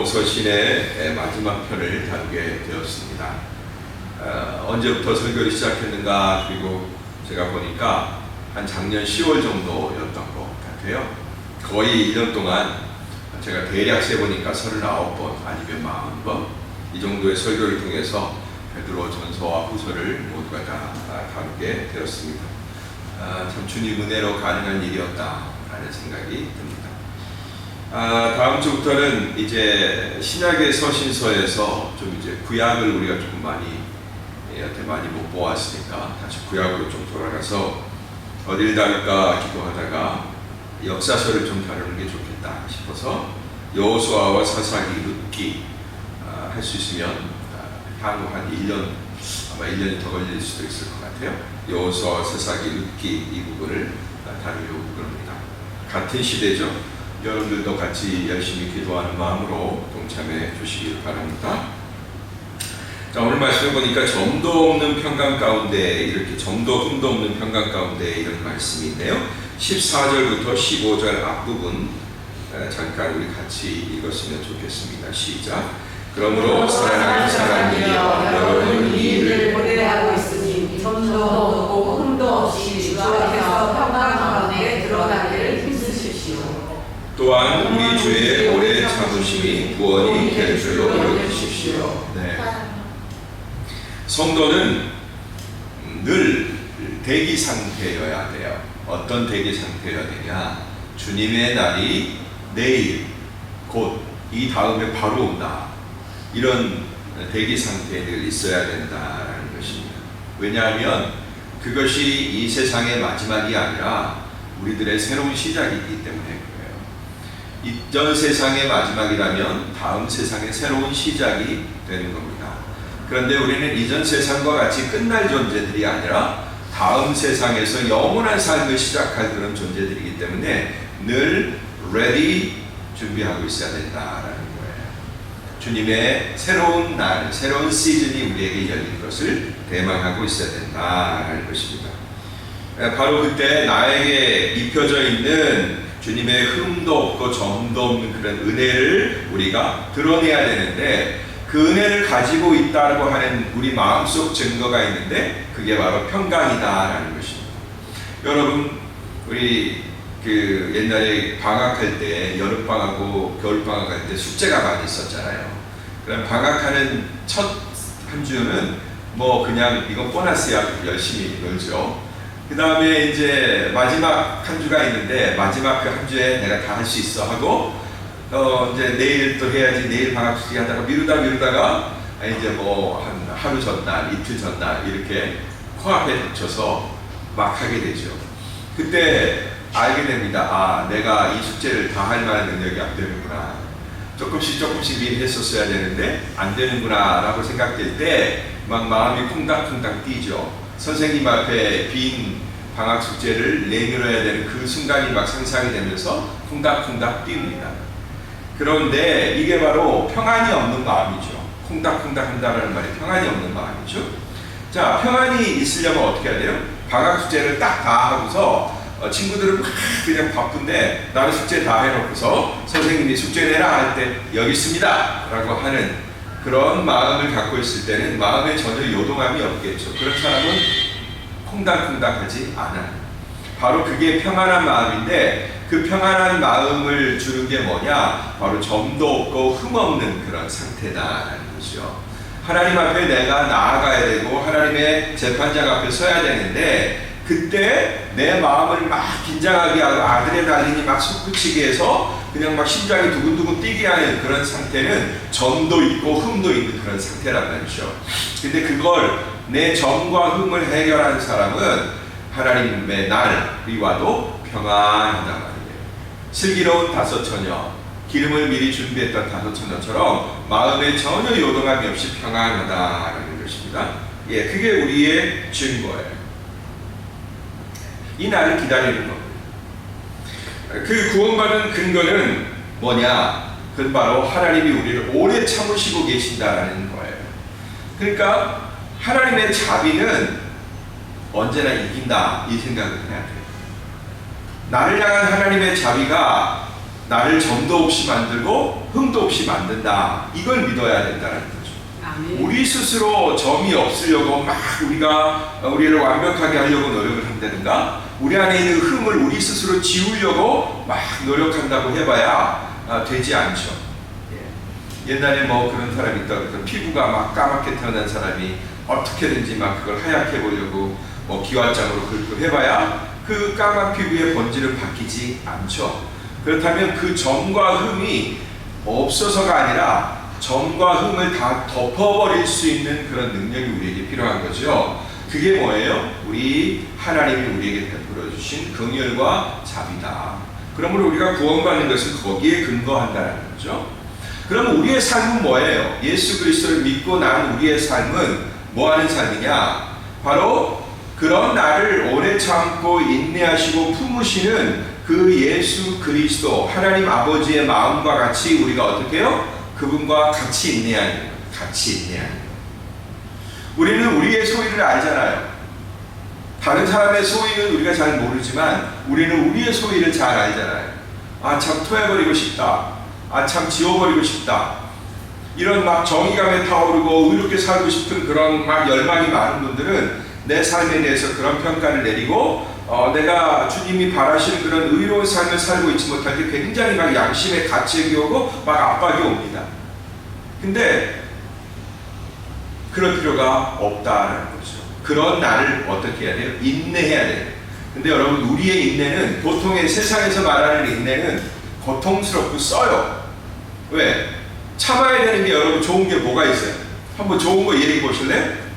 서신의 마지막 편을 다루게 되었습니다. 언제부터 설교를 시작했는가, 그리고 제가 보니까 한 작년 10월 정도였던 것 같아요. 거의 1년 동안 제가 대략 세보니까 39번 아니면 40번 이 정도의 설교를 통해서 베드로 전서와 후서를 모두가 다 다루게 되었습니다. 참 주님 은혜로 가능한 일이었다라는 생각이 듭니다. 다음 주부터는 이제 신약의 서신서에서 좀 이제 구약을 우리가 조금 많이 못 보았으니까 다시 구약으로 좀 돌아가서 어딜 다룰까 기도하다가 역사서를 좀 다루는 게 좋겠다 싶어서 여호수아와 사사기, 룻기 할 수 있으면 향후 한 1년, 아마 1년이 더 걸릴 수도 있을 것 같아요. 여호수아와 사사기, 룻기 이 부분을 다루려고 그럽니다. 같은 시대죠. 여러분들도 같이 열심히 기도하는 마음으로 동참해 주시길 바랍니다. 자, 오늘 말씀을 보니까 점도 없는 평강 가운데, 이렇게 점도 흠도 없는 평강 가운데 이런 말씀이 있네요. 14절부터 15절 앞부분 잠깐 우리 같이 읽었으면 좋겠습니다. 시작. 그러므로 사랑하는 사람이여, 여러분 이 일을 고대하고 있으니 점도 없고 흠도 없이 주 앞에서 평강 가운데 들어가기를 힘쓰십시오. 또한 우리 주의 오래 참으심이 구원이 될 줄로 여기십시오. 네. 성도는 늘 대기 상태여야 돼요. 어떤 대기 상태여야 되냐? 주님의 날이 내일, 곧 이 다음에 바로 온다. 이런 대기 상태에 늘 있어야 된다라는 것입니다. 왜냐하면 그것이 이 세상의 마지막이 아니라 우리들의 새로운 시작이기 때문에 그래요. 이전 세상의 마지막이라면 다음 세상의 새로운 시작이 되는 겁니다. 그런데 우리는 이전 세상과 같이 끝날 존재들이 아니라 다음 세상에서 영원한 삶을 시작할 그런 존재들이기 때문에 늘 ready 준비하고 있어야 된다라는 거예요. 주님의 새로운 날, 새로운 시즌이 우리에게 열린 것을 대망하고 있어야 된다라는 것입니다. 바로 그때 나에게 입혀져 있는 주님의 흠도 없고 점도 없는 그런 은혜를 우리가 드러내야 되는데, 그 은혜를 가지고 있다고 하는 우리 마음속 증거가 있는데 그게 바로 평강이다라는 것입니다. 여러분, 우리 옛날에 방학할 때, 여름방학하고 겨울방학할 때 숙제가 많이 있었잖아요. 그럼 방학하는 첫 한 주는 뭐 그냥 이건 보너스야, 열심히 놀죠. 그 다음에 이제 마지막 한 주가 있는데 마지막 그 한 주에 내가 다 할 수 있어 하고 이제 내일 또 해야지, 내일 방학 숙제 하다가 미루다가 이제 뭐 한 하루 전날, 이틀 전날 이렇게 코앞에 닥쳐서 막 하게 되죠. 그때 알게 됩니다. 내가 이 숙제를 다 할 만한 능력이 안 되는구나. 조금씩 미리 했었어야 되는데 안 되는구나 라고 생각될 때 막 마음이 쿵닥쿵닥 뛰죠. 선생님 앞에 빈 방학 숙제를 내밀어야 되는 그 순간이 막 상상이 되면서 쿵닥쿵닥 뜁니다. 그런데 이게 바로 평안이 없는 마음이죠. 쿵닥쿵닥 한다는 말이 평안이 없는 마음이죠. 자, 평안이 있으려면 어떻게 해야 돼요? 방학 숙제를 딱 다 하고서 친구들은 막 그냥 바쁜데 나는 숙제 다 해놓고서 선생님이 숙제 내라 할 때 여기 있습니다 라고 하는 그런 마음을 갖고 있을 때는 마음에 전혀 요동함이 없겠죠. 그런 사람은 콩닥콩닥하지 않아요. 바로 그게 평안한 마음인데, 그 평안한 마음을 주는 게 뭐냐? 바로 점도 없고 흠없는 그런 상태다라는 것이죠. 하나님 앞에 내가 나아가야 되고 하나님의 재판장 앞에 서야 되는데, 그때 내 마음을 막 긴장하게 하고 아드레날린이 막 솟구치게 해서 그냥 막 심장이 두근두근 뛰게 하는 그런 상태는 점도 있고 흠도 있는 그런 사람이란 말이죠. 근데 그걸 내 점과 흠을 해결하는 사람은 하나님의 날이 와도 평안하단 말이에요. 슬기로운 다섯 처녀, 기름을 미리 준비했던 다섯 처녀처럼 마음에 전혀 요동함이 없이 평안하다라는 것입니다. 예, 그게 우리의 증거예요. 이 날을 기다리는 겁니다. 그 구원받은 근거는 뭐냐? 그건 바로 하나님이 우리를 오래 참으시고 계신다라는 거예요. 그러니까 하나님의 자비는 언제나 이긴다, 이 생각을 해야 돼요. 나를 향한 하나님의 자비가 나를 점도 없이 만들고 흠도 없이 만든다. 이걸 믿어야 된다는 거죠. 아멘. 우리 스스로 점이 없으려고 막 우리를 완벽하게 하려고 노력을 한다든가, 우리 안에 있는 흠을 우리 스스로 지우려고 막 노력한다고 해봐야 되지 않죠. 옛날에 뭐 그런 사람이 있다고 해서 피부가 막 까맣게 태어난 사람이 어떻게든지 막 그걸 하얗게 보려고 뭐 기와장으로 긁고 해봐야 그 까만 피부의 본질은 바뀌지 않죠. 그렇다면 그 점과 흠이 없어서가 아니라 점과 흠을 다 덮어버릴 수 있는 그런 능력이 우리에게 필요한 거죠. 그게 뭐예요? 우리 하나님이 우리에게 베풀어 주신 긍휼과 자비다. 그러므로 우리가 구원받는 것은 거기에 근거한다는 거죠. 그럼 우리의 삶은 뭐예요? 예수 그리스도를 믿고 난 우리의 삶은 뭐하는 삶이냐? 바로 그런 나를 오래 참고 인내하시고 품으시는 그 예수 그리스도 하나님 아버지의 마음과 같이 우리가 어떻게 해요? 그분과 같이 인내하는 거예요. 같이 인내하는 거예요. 우리는 우리의 소위를 알잖아요. 다른 사람의 소위는 우리가 잘 모르지만 우리는 우리의 소위를 잘 알잖아요. 아, 참 토해버리고 싶다. 아, 참 지워버리고 싶다. 이런 막 정의감에 타오르고 의롭게 살고 싶은 그런 막 열망이 많은 분들은 내 삶에 대해서 그런 평가를 내리고 내가 주님이 바라시는 그런 의로운 삶을 살고 있지 못할 때 굉장히 막 양심의 가책이 오고 막 압박이 옵니다. 근데 그럴 필요가 없다는 거죠. 그런 나를 어떻게 해야 돼요? 인내해야 돼요. 근데 여러분, 우리의 인내는 보통의 세상에서 말하는 인내는 고통스럽고 써요. 왜? 참아야 되는 게 여러분 좋은 게 뭐가 있어요? 한번 좋은 거 얘기해 보실래요?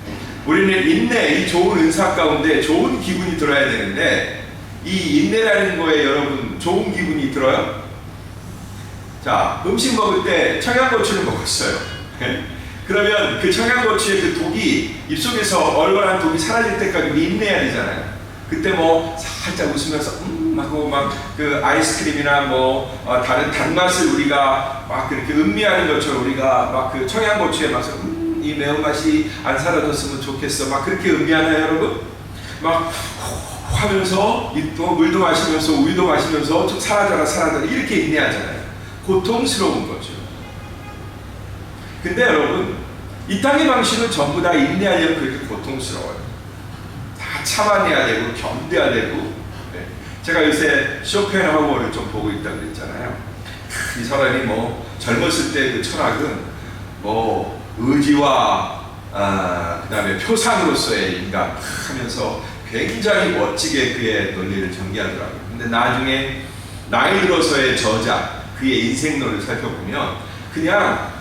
우리는 인내, 이 좋은 은사 가운데 좋은 기분이 들어야 되는데 이 인내라는 거에 여러분 좋은 기분이 들어요? 자, 음식 먹을 때 청양고추를 먹었어요. 그러면 그 청양고추의 그 독이 입속에서 얼얼한 독이 사라질 때까지 우리 인내해야 되잖아요. 그때 뭐 살짝 웃으면서 하고 막 그 아이스크림이나 뭐 다른 단맛을 우리가 막 그렇게 음미하는 것처럼 우리가 막 그 청양고추의 맛을 이 매운맛이 안 사라졌으면 좋겠어 막 그렇게 음미하나요 여러분? 막 하면서 물도 마시면서 우유도 마시면서 좀 사라져라 이렇게 인내하잖아요. 고통스러운 거죠. 근데 여러분, 이 땅의 방식은 전부 다 인내하려면 그렇게 고통스러워요. 다 참아내야 되고 견뎌야 되고. 네. 제가 요새 쇼펜하우어를 좀 보고 있다고 그랬잖아요. 이 사람이 뭐 젊었을 때 그 철학은 뭐 의지와 그 다음에 표상으로서의 인간 하면서 굉장히 멋지게 그의 논리를 전개하더라고요. 근데 나중에 나이 들어서의 저자, 그의 인생론을 살펴보면 그냥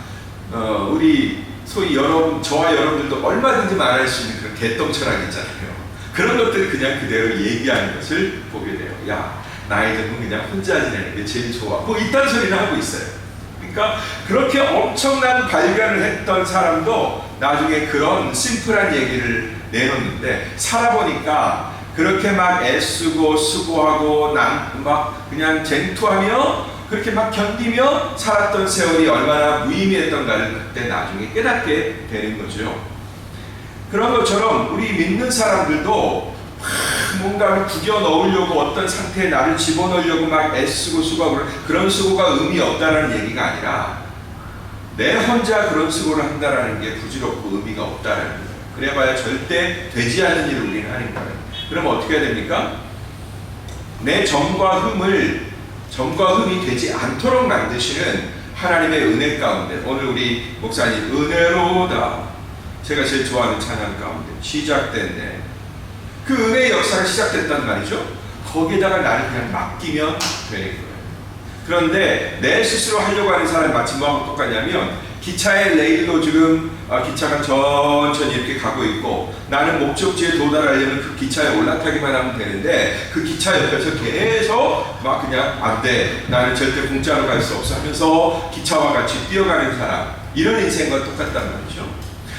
우리 소위 저와 여러분들도 얼마든지 말할 수 있는 그런 개똥 철학 있잖아요. 그런 것들을 그냥 그대로 얘기하는 것을 보게 돼요. 야, 나이 들면 그냥 혼자 지내는 게 제일 좋아. 뭐 이딴 소리를 하고 있어요. 그러니까 그렇게 엄청난 발견을 했던 사람도 나중에 그런 심플한 얘기를 내놓는데 살아보니까 그렇게 막 애쓰고 수고하고 막 그냥 쟁투하며 그렇게 막 견디며 살았던 세월이 얼마나 무의미했던가를 그때 나중에 깨닫게 되는 거죠. 그런 것처럼 우리 믿는 사람들도 뭔가를 구겨 넣으려고 어떤 상태에 나를 집어넣으려고 막 애쓰고 수고하고 그런 수고가 의미 없다는 얘기가 아니라 내 혼자 그런 수고를 한다는 게 부질없고 의미가 없다는 거예요. 그래봐야 절대 되지 않는 일을 우리는 하는 거예요. 그럼 어떻게 해야 됩니까? 내 점과 흠이 되지 않도록 만드시는 하나님의 은혜 가운데 오늘 우리 목사님 은혜로다 제가 제일 좋아하는 찬양 가운데 시작됐네. 그 은혜의 역사가 시작됐단 말이죠. 거기에다가 나를 그냥 맡기면 되는 거예요. 그런데 내 스스로 하려고 하는 사람이 마치 뭐하고 똑같냐면 기차의 레일로 지금 기차가 천천히 이렇게 가고 있고 나는 목적지에 도달하려면 그 기차에 올라타기만 하면 되는데 그 기차 옆에서 계속 막 그냥 안 돼. 나는 절대 공짜로 갈 수 없어 하면서 기차와 같이 뛰어가는 사람. 이런 인생과 똑같단 말이죠.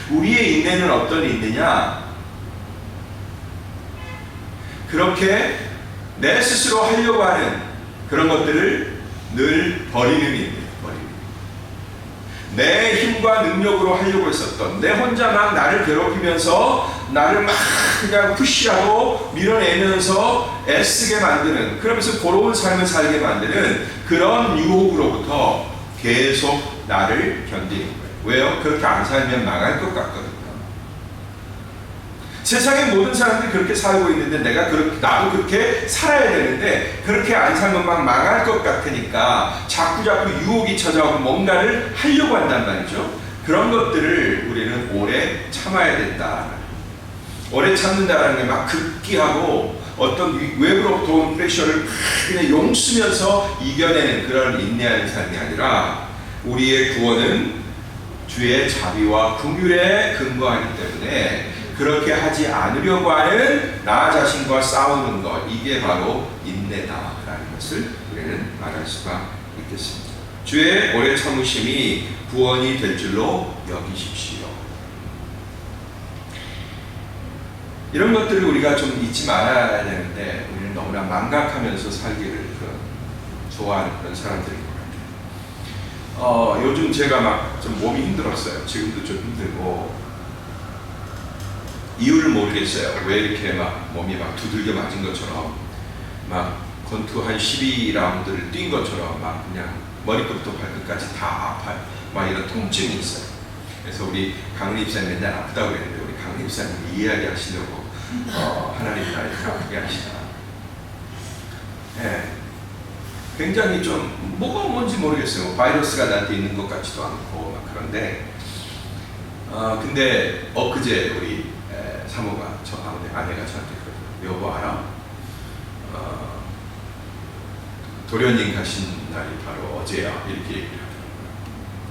우리의 인내는 어떤 인내냐? 그렇게 내 스스로 하려고 하는 그런 것들을 늘 버리는 인내. 내 힘과 능력으로 하려고 했었던, 내 혼자 막 나를 괴롭히면서 나를 막 그냥 푸시하고 밀어내면서 애쓰게 만드는, 그러면서 고로운 삶을 살게 만드는 그런 유혹으로부터 계속 나를 견디는 거예요. 왜요? 그렇게 안 살면 망할 것 같거든요. 세상의 모든 사람들이 그렇게 살고 있는데 나도 그렇게 살아야 되는데 그렇게 안 살면 막 망할 것 같으니까 자꾸 유혹이 찾아오고 뭔가를 하려고 한단 말이죠. 그런 것들을 우리는 오래 참아야 된다. 오래 참는다는 게 막 급기하고 어떤 외부로부터 온 프레셔를 그냥 용쓰면서 이겨내는 그런 인내하는 삶이 아니라, 우리의 구원은 주의 자비와 긍휼에 근거하기 때문에 그렇게 하지 않으려고 하는 나 자신과 싸우는 것, 이게 바로 인내다라는 것을 우리는 말할 수가 있겠습니다. 주의 오래 참으심이 구원이 될 줄로 여기십시오. 이런 것들을 우리가 좀 잊지 말아야 되는데 우리는 너무나 망각하면서 살기를 좋아하는 그런 사람들인 것 같아요. 요즘 제가 막 좀 몸이 힘들었어요. 지금도 좀 힘들고, 이유를 모르겠어요. 왜 이렇게 막 몸이 막 두들겨 맞은 것처럼, 막 권투 한 12라운드를 뛴 것처럼 막 그냥 머리끝부터 발끝까지 다 아파요. 막 이런 통증이 있어요. 그래서 우리 강은 입사님 맨날 아프다고 그랬는데, 우리 강은 입사님 이해하게 하시려고 하나님 나를 아프게 하시나. 네. 굉장히 좀 뭐가 뭔지 모르겠어요. 바이러스가 나한테 있는 것 같지도 않고 막 그런데, 근데 엊그제 우리 사모가, 아내가 저한테 그러더라고요. 여보 알아? 도련님 가신 날이 바로 어제야. 이렇게 얘기를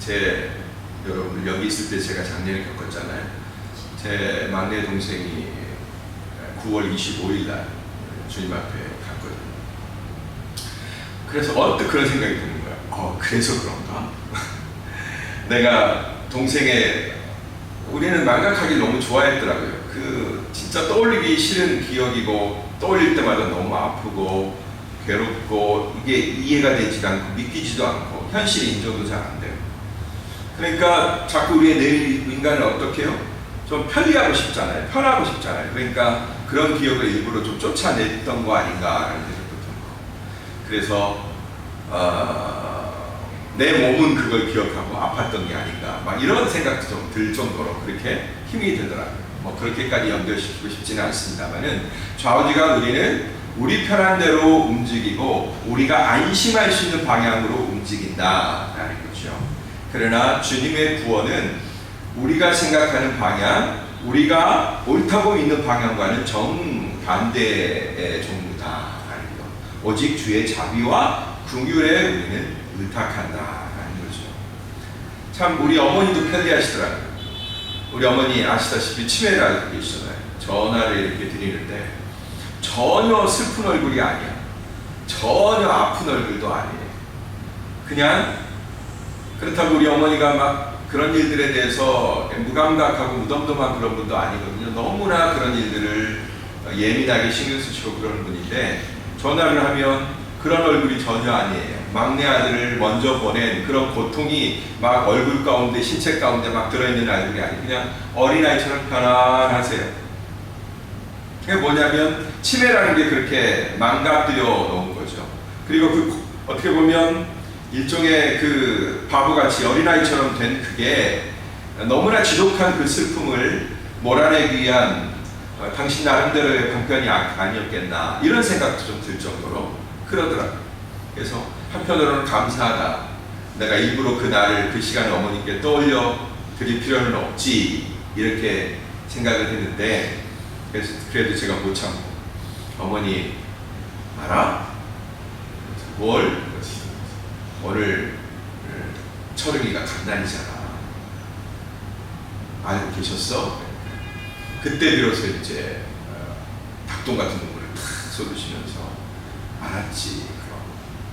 하더라고요. 여러분들 여기 있을 때 제가 작년에 겪었잖아요. 제 막내 동생이 9월 25일 날 주님 앞에 갔거든요. 그래서 언뜻 그런 생각이 드는 거야. 그래서 그런가? 내가 우리는 망각하기 너무 좋아했더라고요. 진짜 떠올리기 싫은 기억이고, 떠올릴 때마다 너무 아프고 괴롭고, 이게 이해가 되지도 않고 믿기지도 않고 현실 인정도 잘 안 돼요. 그러니까 자꾸 우리의 내일 인간을 어떻게 해요? 좀 편리하고 싶잖아요. 편하고 싶잖아요. 그러니까 그런 기억을 일부러 좀 쫓아냈던 거 아닌가라는 생각도 들고, 그래서 내 몸은 그걸 기억하고 아팠던 게 아닌가, 막 이런 생각도 좀 들 정도로 그렇게 힘이 들더라고요. 뭐 그렇게까지 연결시키고 싶지는 않습니다만은, 좌우지간 우리는 우리 편한 대로 움직이고 우리가 안심할 수 있는 방향으로 움직인다라는 거죠. 그러나 주님의 구원은 우리가 생각하는 방향, 우리가 옳다고 믿는 방향과는 정반대의 종류다라는 것. 오직 주의 자비와 긍휼에 우리는 의탁한다라는 거죠. 참 우리 어머니도 편리하시더라고요. 우리 어머니 아시다시피 치매를 앓고 계시잖아요. 전화를 이렇게 드리는데 전혀 슬픈 얼굴이 아니야. 전혀 아픈 얼굴도 아니에요. 그냥 그렇다고 우리 어머니가 막 그런 일들에 대해서 무감각하고 무덤덤한 그런 분도 아니거든요. 너무나 그런 일들을 예민하게 신경 쓰시고 그러는 분인데, 전화를 하면 그런 얼굴이 전혀 아니에요. 막내 아들을 먼저 보낸 그런 고통이 막 얼굴 가운데, 신체 가운데 막 들어있는 얼굴이 아니에요. 그냥 어린아이처럼 편안하세요. 그게 뭐냐면 치매라는 게 그렇게 망가뜨려 놓은 거죠. 그리고 어떻게 보면 일종의 바보같이 어린아이처럼 된 그게 너무나 지독한 그 슬픔을 몰아내기 위한 당신 나름대로의 방편이 아니었겠나, 이런 생각도 좀 들 정도로 그러더라고요. 그래서 한편으로는 감사하다. 내가 일부러 그날을, 그 시간을 어머니께 떠올려 드릴 필요는 없지, 이렇게 생각을 했는데, 그래도 제가 못 참고, 어머니 알아? 뭘? 오늘 철웅이가 간난이잖아. 알고 계셨어? 그때 비로소 이제 닭똥 같은 눈물을 탁 쏟으시면서 알았지, 그럼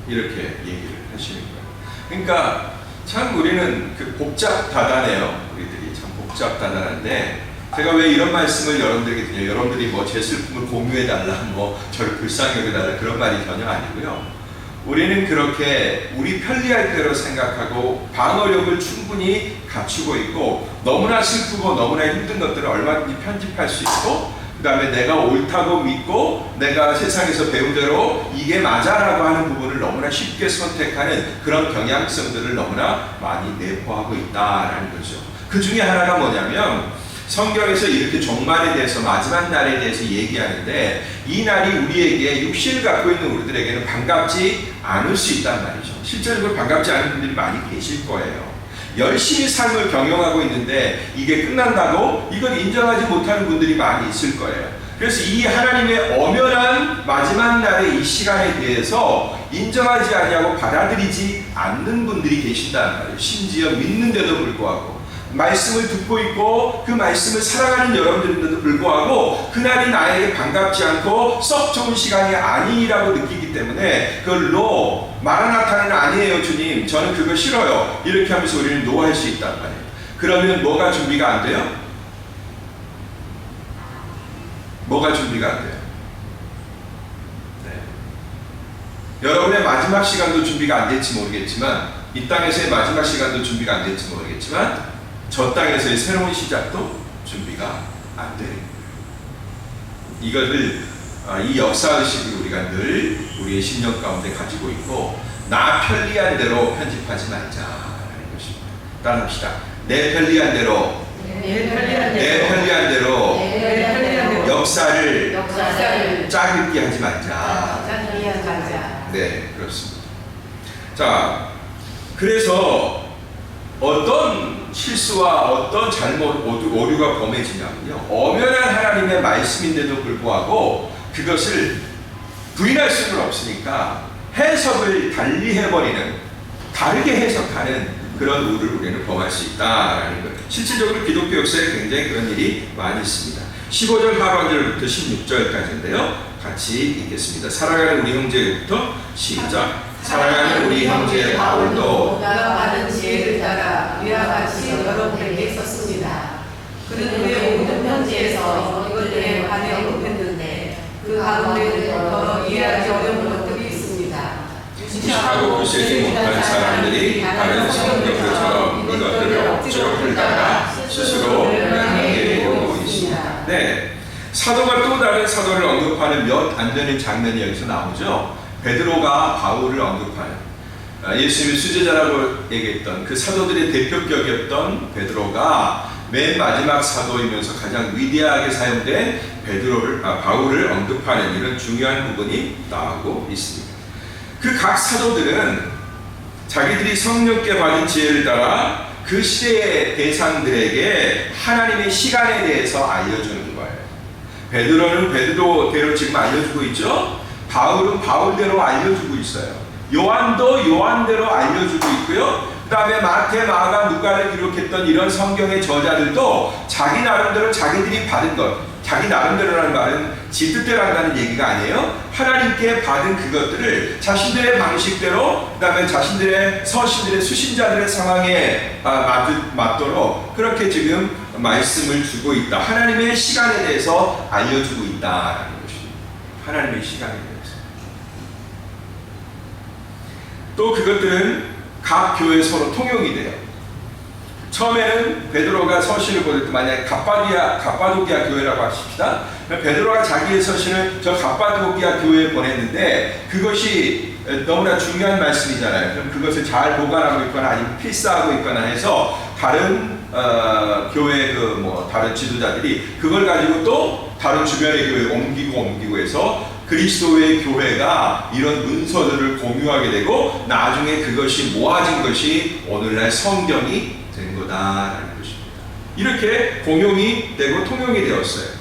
이렇게 얘기를 하시는 거예요. 그러니까 참 우리는 복잡다단해요. 우리들이 참 복잡다단한데, 제가 왜 이런 말씀을 여러분들에게 드려요? 여러분들이 뭐 제 슬픔을 공유해달라, 뭐 저를 불쌍히 여겨달라, 그런 말이 전혀 아니고요. 우리는 그렇게 우리 편리할 대로 생각하고 방어력을 충분히 갖추고 있고 너무나 슬프고 너무나 힘든 것들을 얼마든지 편집할 수 있고 그 다음에 내가 옳다고 믿고 내가 세상에서 배운 대로 이게 맞아라고 하는 부분을 너무나 쉽게 선택하는 그런 경향성들을 너무나 많이 내포하고 있다라는 거죠. 그 중에 하나가 뭐냐면 성경에서 이렇게 종말에 대해서 마지막 날에 대해서 얘기하는데 이 날이 우리에게 육신을 갖고 있는 우리들에게는 반갑지 않을 수 있단 말이죠. 실제로 반갑지 않은 분들이 많이 계실 거예요. 열심히 삶을 경영하고 있는데 이게 끝난다고 이걸 인정하지 못하는 분들이 많이 있을 거예요. 그래서 이 하나님의 엄연한 마지막 날의 이 시간에 대해서 인정하지 아니하고 받아들이지 않는 분들이 계신다는 말이에요. 심지어 믿는데도 불구하고 말씀을 듣고 있고 그 말씀을 사랑하는 여러분들인데도 불구하고 그날이 나에게 반갑지 않고 썩 좋은 시간이 아니라고 느끼기 때문에 그걸로 마라나타는 아니에요 주님 저는 그거 싫어요 이렇게 하면서 우리는 노할 수 있단 말이에요. 그러면 뭐가 준비가 안 돼요? 뭐가 준비가 안 돼요? 네. 여러분의 마지막 시간도 준비가 안 될지 모르겠지만 이 땅에서의 마지막 시간도 준비가 안 될지 모르겠지만 저 땅에서의 새로운 시작도 준비가 안 되는 거예요. 이것을 이 역사의식을 우리가 늘 우리의 심령 가운데 가지고 있고 나 편리한 대로 편집하지 말자라는 것입니다. 따라합시다. 내 편리한 대로 내 편리한 대로 역사를 짜깁게 하지 말자. 네, 그렇습니다. 자, 그래서 어떤 실수와 어떤 잘못, 오류가 범해지냐면요. 엄연한 하나님의 말씀인데도 불구하고 그것을 부인할 수는 없으니까 해석을 달리 해버리는, 다르게 해석하는 그런 오류를 우리는 범할 수 있다라는 거예요. 실질적으로 기독교 역사에 굉장히 그런 일이 많이 있습니다. 15절 하반절부터 16절까지인데요. 같이 읽겠습니다. 사랑하는 우리 형제부터 시작. 사랑하는 우리 형제 바울도 나가 받은 지혜를 따라 위와 같이 여러분에게 썼습니다. 그는 우리의 모든 편지에서 이것들에 관해 언급했는데 그 가운데는 더러 이해하기 어려운 것들이 있습니다. 무식하고 구세지 못한 사람들이 다른 성경들처럼 이것들을 억지로 풀다가 스스로 멸망에 이르고 있습니다. 네, 사도가 또 다른 사도를 언급하는 몇 안 되는 장면이 여기서 나오죠. 베드로가 바울을 언급하는 예수님의 수제자라고 얘기했던 그 사도들의 대표격이었던 베드로가 맨 마지막 사도이면서 가장 위대하게 사용된 바울을 언급하는 이런 중요한 부분이 나오고 있습니다. 그 각 사도들은 자기들이 성령께 받은 지혜를 따라 그 시대의 대상들에게 하나님의 시간에 대해서 알려주는 거예요. 베드로는 베드로대로 지금 알려주고 있죠. 바울은 바울대로 알려주고 있어요. 요한도 요한대로 알려주고 있고요. 그 다음에 마태, 마가, 누가를 기록했던 이런 성경의 저자들도 자기 나름대로 자기들이 받은 것, 자기 나름대로라는 말은 지 뜻대로 한다는 얘기가 아니에요. 하나님께 받은 그것들을 자신들의 방식대로, 그 다음에 자신들의 서신들의 수신자들의 상황에 맞도록 그렇게 지금 말씀을 주고 있다. 하나님의 시간에 대해서 알려주고 있다라는 것입니다. 하나님의 시간에 대해서. 또 그것들은 각 교회 서로 통용이 돼요. 처음에는 베드로가 서신을 보낼 때 만약에 갑바도기아 교회라고 하십시다. 베드로가 자기의 서신을 저 갑바도기아 교회에 보냈는데 그것이 너무나 중요한 말씀이잖아요. 그럼 그것을 잘 보관하고 있거나 아니면 필사하고 있거나 해서 다른 교회 다른 지도자들이 그걸 가지고 또 다른 주변의 교회에 옮기고 해서 그리스도의 교회가 이런 문서들을 공유하게 되고 나중에 그것이 모아진 것이 오늘날 성경이 된 거다라는 것입니다. 이렇게 공용이 되고 통용이 되었어요.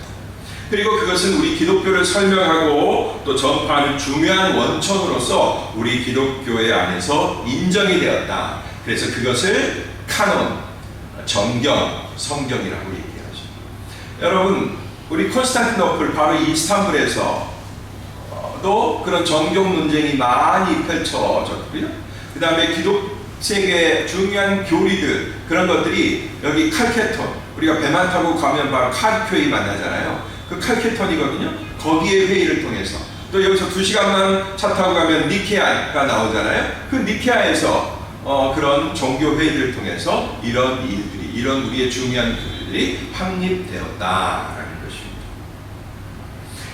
그리고 그것은 우리 기독교를 설명하고 또 전파하는 중요한 원천으로서 우리 기독교회 안에서 인정이 되었다. 그래서 그것을 카논, 정경, 성경이라고 얘기하죠. 여러분, 우리 콘스탄티노플 바로 이스탄불에서 또 그런 정경 논쟁이 많이 펼쳐졌고요. 그 다음에 기독 세계의 중요한 교리들 그런 것들이 여기 칼케톤, 우리가 배만 타고 가면 바로 카르교이 만나잖아요. 그 칼케톤이거든요. 거기에 회의를 통해서 또 여기서 2시간만 차 타고 가면 니케아가 나오잖아요. 그 니케아에서 그런 종교 회의를 통해서 이런 일들이, 이런 우리의 중요한 교리들이 확립되었다라는 것입니다.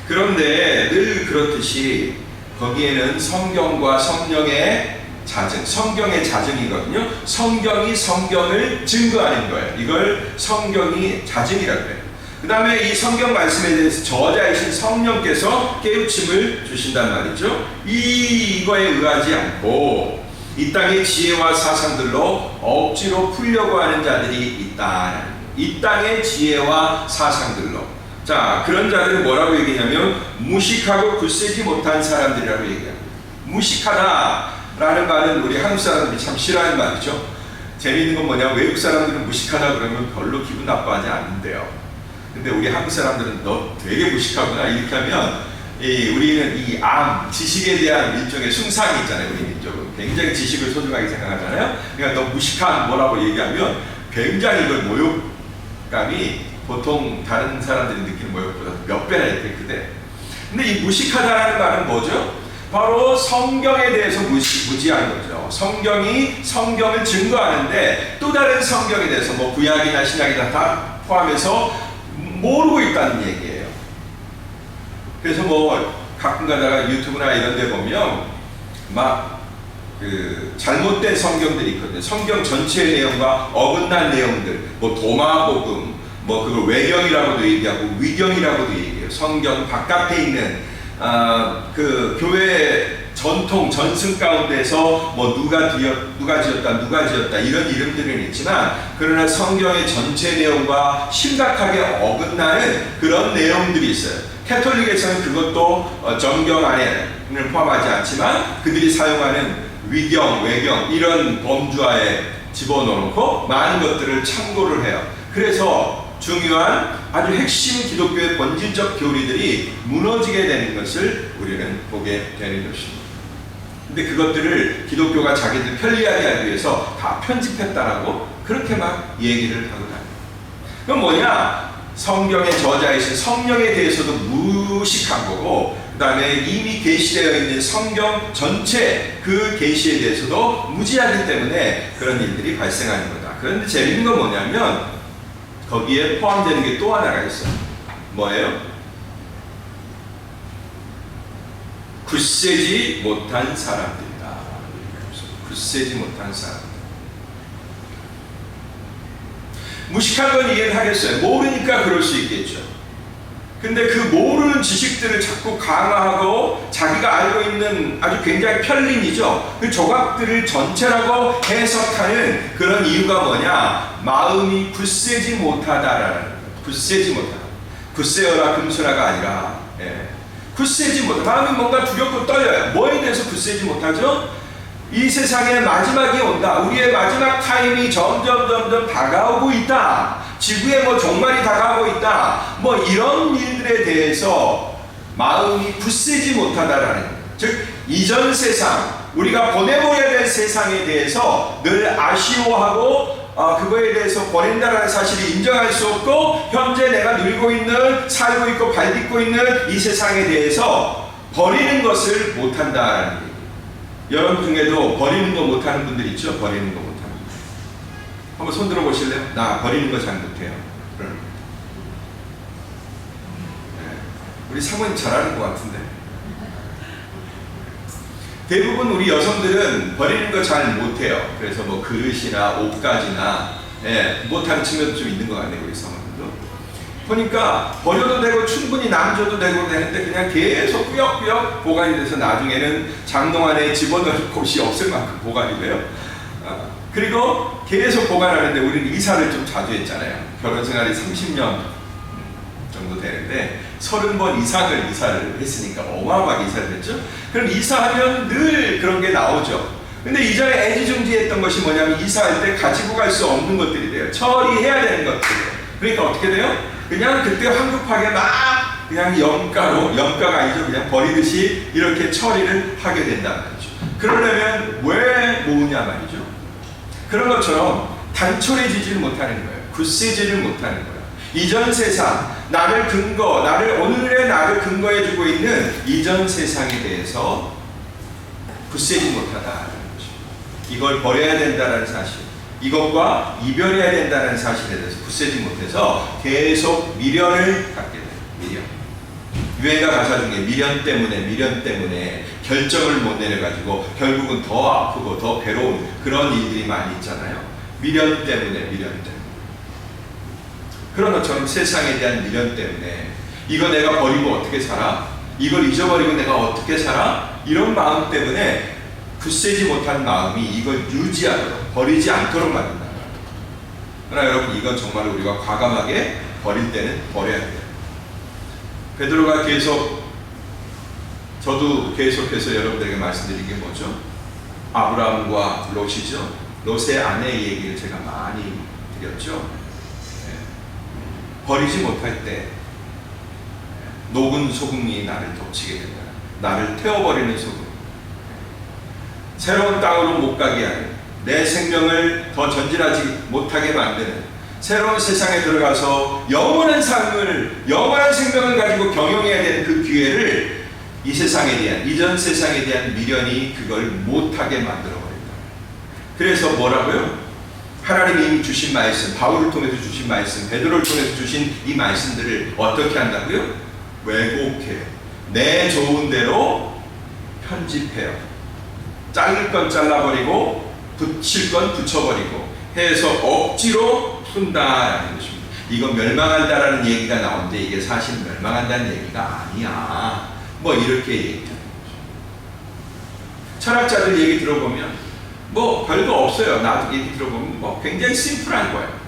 그런데 늘 그렇듯이 거기에는 성경과 성령의 자증, 성경의 자증이거든요. 성경이 성경을 증거하는 거예요. 이걸 성경이 자증이라고 해요. 그 다음에 이 성경 말씀에 대해서 저자이신 성령께서 깨우침을 주신단 말이죠. 이거에 의하지 않고 이 땅의 지혜와 사상들로 억지로 풀려고 하는 자들이 있다. 이 땅의 지혜와 사상들로. 자, 그런 자들은 뭐라고 얘기하냐면 무식하고 굳세지 못한 사람들이라고 얘기합니다. 무식하다라는 말은 우리 한국 사람들이 참 싫어하는 말이죠. 재미있는 건 뭐냐, 외국 사람들은 무식하다 그러면 별로 기분 나빠하지 않는데요. 근데 우리 한국 사람들은 너 되게 무식하구나 이렇게 하면 우리는 이 지식에 대한 일종의 숭상이 있잖아요. 우리 민족은 굉장히 지식을 소중하게 생각하잖아요. 그러니까 너 무식한 뭐라고 얘기하면 굉장히 이걸 모욕감이 보통 다른 사람들이 느끼는 모욕보다 몇 배나 이렇게 크대. 근데 이 무식하다라는 말은 뭐죠? 바로 성경에 대해서 무지한 거죠. 성경이 성경을 증거하는데 또 다른 성경에 대해서 뭐 구약이나 신약이나 다 포함해서 모르고 있다는 얘기예요. 그래서 뭐 가끔 가다가 유튜브나 이런 데 보면 막 그 잘못된 성경들이 있거든요. 성경 전체의 내용과 어긋난 내용들, 뭐 도마복음, 뭐 그걸 외경이라고도 얘기하고 위경이라고도 얘기해요. 성경 바깥에 있는 그 교회 전통 전승 가운데서 뭐 누가 지었다 이런 이름들은 있지만 그러나 성경의 전체 내용과 심각하게 어긋나는 그런 내용들이 있어요. 캐톨릭에서는 그것도 정경 안에는 포함하지 않지만 그들이 사용하는 위경, 외경 이런 범주하에 집어넣고 많은 것들을 참고를 해요. 그래서 중요한 아주 핵심 기독교의 본질적 교리들이 무너지게 되는 것을 우리는 보게 되는 것입니다. 근데 그것들을 기독교가 자기들 편리하게 하기 위해서 다 편집했다라고 그렇게 막 얘기를 하고 다녀요. 그럼 뭐냐? 성경의 저자이신 성령에 대해서도 무식한 거고 그 다음에 이미 계시되어 있는 성경 전체 그 계시에 대해서도 무지하기 때문에 그런 일들이 발생하는 거다. 그런데 재밌는 건 뭐냐면 거기에 포함되는 게 또 하나가 있어요. 뭐예요? 굳세지 못한 사람들이다. 굳세지 못한 사람들. 무식한 건 이해를 하겠어요. 모르니까 그럴 수 있겠죠. 근데 그 모르는 지식들을 자꾸 강화하고 자기가 알고 있는 아주 굉장히 편린이죠. 그 조각들을 전체라고 해석하는 그런 이유가 뭐냐? 마음이 굳세지 못하다라는 거예요. 굳세지 못하다. 굳세어라 금수라가 아니라 굳세지 못하다. 마음이 뭔가 두렵고 떨려요. 뭐에 대해서 굳세지 못하죠? 이 세상의 마지막이 온다. 우리의 마지막 타임이 점점 다가오고 있다. 지구에 뭐 종말이 다가오고 있다. 뭐 이런 일들에 대해서 마음이 굳세지 못하다라는 거예요. 즉 이전 세상, 우리가 보내버려야 될 세상에 대해서 늘 아쉬워하고 그거에 대해서 버린다라는 사실을 인정할 수 없고 현재 내가 누리고 있는, 살고 있고 발딛고 있는 이 세상에 대해서 버리는 것을 못한다라는 거예요. 여러분 중에도 버리는 거 못하는 분들 있죠? 버리는 거 못하는 분들. 한번 손 들어 보실래요? 나 버리는 거 잘 못해요. 우리 사모님 잘하는 것 같은데. 대부분 우리 여성들은 버리는 거 잘 못해요. 그래서 뭐 그릇이나 옷가지나 못하는 측면도 좀 있는 것 같네요. 우리 사모님도. 보니까 버려도 되고 충분히 남줘도 되고 되는데 그냥 계속 꾸역꾸역 보관이 돼서 나중에는 장롱 안에 집어넣을 곳이 없을 만큼 보관이 돼요. 그리고 계속 보관하는데 우리는 이사를 좀 자주 했잖아요. 결혼 생활이 30년 정도 되는데 30번 이상을 이사를 했으니까 어마어마하게 이사를 했죠. 그럼 이사하면 늘 그런 게 나오죠. 근데 이전에 애지중지했던 것이 뭐냐면 이사할 때 가지고 갈 수 없는 것들이 돼요. 처리해야 되는 것들이에요. 그러니까 어떻게 돼요? 그냥 그때 황급하게 막 그냥 염가가 아니죠. 그냥 버리듯이 이렇게 처리를 하게 된단 말이죠. 그러려면 왜 모으냐 말이죠. 그런 것처럼 단촐해지지를 못하는 거예요. 굳세지를 못하는 거예요. 이전 세상, 오늘의 나를 근거해 주고 있는 이전 세상에 대해서 굳세지 못하다는 것입니다. 이걸 버려야 된다는 사실, 이것과 이별해야 된다는 사실에 대해서 굳세지 못해서 계속 미련을 갖게 돼요. 미련. 유행가 가사 중에 미련 때문에 결정을 못 내려가지고 결국은 더 아프고 더 괴로운 그런 일들이 많이 있잖아요. 미련 때문에. 그런 것처럼 세상에 대한 미련 때문에 이거 내가 버리고 어떻게 살아? 이걸 잊어버리고 내가 어떻게 살아? 이런 마음 때문에 굳세지 못한 마음이 이걸 유지하도록, 버리지 않도록 만든다. 그러나 여러분, 이건 정말 우리가 과감하게 버릴 때는 버려야 돼요. 베드로가 저도 계속해서 여러분들에게 말씀드린 게 뭐죠? 아브라함과 롯이죠. 롯의 아내의 얘기를 제가 많이 드렸죠. 버리지 못할 때 녹은 소금이 나를 덮치게 된다. 나를 태워버리는 소금. 새로운 땅으로 못 가게 하는, 내 생명을 더 전진하지 못하게 만드는, 새로운 세상에 들어가서 영원한 생명을 가지고 경영해야 되는 그 기회를 이전 세상에 대한 미련이 그걸 못하게 만들어버린다. 그래서 뭐라고요? 하나님이 이미 주신 말씀, 바울을 통해서 주신 말씀, 베드로를 통해서 주신 이 말씀들을 어떻게 한다고요? 왜곡해요. 내 좋은 대로 편집해요. 자를 건 잘라버리고 붙일 건 붙여버리고 해서 억지로 푼다라는 것입니다. 이건 멸망한다라는 얘기가 나오는데 이게 사실 멸망한다는 얘기가 아니야. 뭐 이렇게 얘기하는 거죠. 철학자들 얘기 들어보면 뭐 별거 없어요. 나도 얘기 들어보면 뭐 굉장히 심플한 거예요.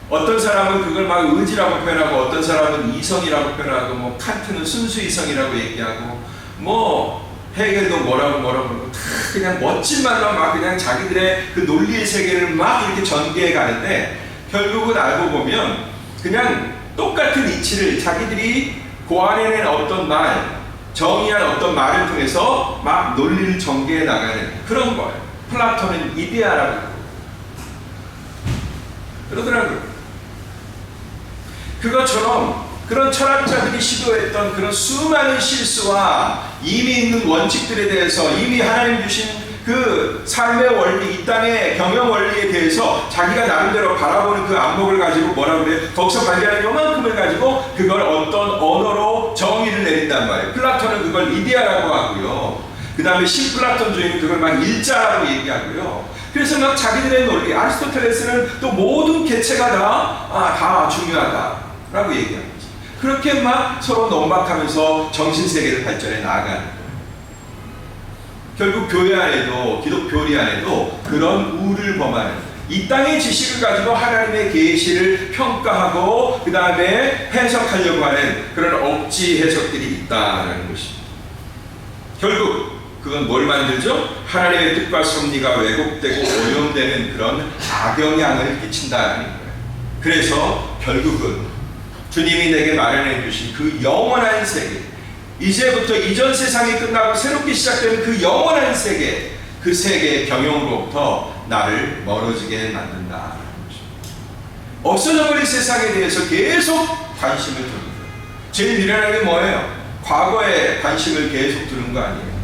어떤 사람은 그걸 막 의지라고 표현하고, 어떤 사람은 이성이라고 표현하고, 뭐 칸트는 순수 이성이라고 얘기하고, 뭐 헤겔도 뭐라고 다 그냥 멋진 말로 막 그냥 자기들의 그 논리의 세계를 막 이렇게 전개해 가는데, 결국은 알고 보면 그냥 똑같은 이치를 자기들이 고안해낸 어떤 말, 정의한 어떤 말을 통해서 막 논리를 전개해 나가는 그런 거예요. 플라톤은 이데아라고 그러더라고요. 그것처럼 그런 철학자들이 시도했던 그런 수많은 실수와 이미 있는 원칙들에 대해서, 이미 하나님 주신 그 삶의 원리, 이 땅의 경영 원리에 대해서 자기가 나름대로 바라보는 그 안목을 가지고 뭐라고 그래요? 거기서 발견한 요만큼을 가지고 그걸 어떤 언어로 정의를 내린단 말이에요. 플라톤은 그걸 이데아라고 하고요. 그 다음에 신플라톤주의는 그걸 막 일자라고 얘기하고요. 그래서 막 자기들의 논리, 아리스토텔레스는 또 모든 개체가 다 중요하다라고 얘기하는 거죠. 그렇게 막 서로 논박하면서 정신세계를 발전해 나아가는 거예요. 결국 교회 안에도, 기독교리 안에도 그런 우를 범하는, 이 땅의 지식을 가지고 하나님의 계시를 평가하고 그 다음에 해석하려고 하는 그런 억지 해석들이 있다는 것입니다. 결국 그건 뭘 만들죠? 하나님의 뜻과 섭리가 왜곡되고 오염되는 그런 악영향을 끼친다는 거예요. 그래서 결국은 주님이 내게 마련해 주신 그 영원한 세계, 이제부터 이전 세상이 끝나고 새롭게 시작되는 그 영원한 세계, 그 세계의 경영으로부터 나를 멀어지게 만든다는 것입니다. 없어져 버린 세상에 대해서 계속 관심을 두는 거예요. 제일 미련한 게 뭐예요? 과거에 관심을 계속 두는 거 아니에요.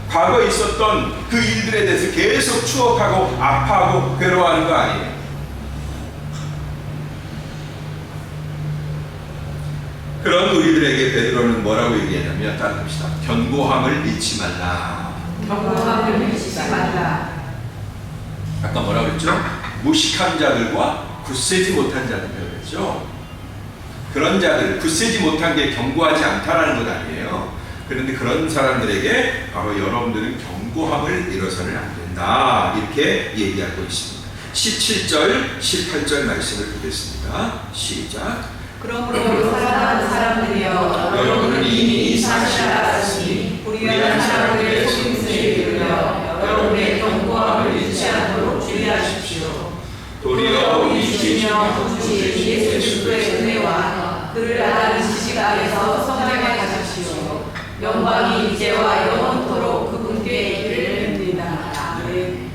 과거에 있었던 그 일들에 대해서 계속 추억하고 아파하고 괴로워하는 거 아니에요. 그런 우리들에게 베드로는 뭐라고 얘기했냐면, 따라합시다. 견고함을 잃지 말라. 견고함을 잃지 말라. 아까 뭐라고 했죠? 무식한 자들과 굳세지 못한 자들이라고 했죠. 그런 자들, 굳세지 못한 게 견고하지 않다라는 것 아니에요. 그런데 그런 사람들에게 바로 여러분들은 견고함을 잃어서는 안 된다, 이렇게 얘기하고 있습니다. 17절, 18절 말씀을 보겠습니다. 시작. 그러므로 사랑하는 사람들이여, 여러분은 이미 이 사실을 알았으니 불의한 사람들의 속임수에 이르러 여러분의 견고함을 잃지 않도록 주의하십시오. 도리어 우리 주시며 구주이신 예수 그리스도의 은혜와 그를 아는 지식 안에서 성장해 가십시오. 영광이 이제와 영원토록 그분께 이르를 빕니다. 아멘.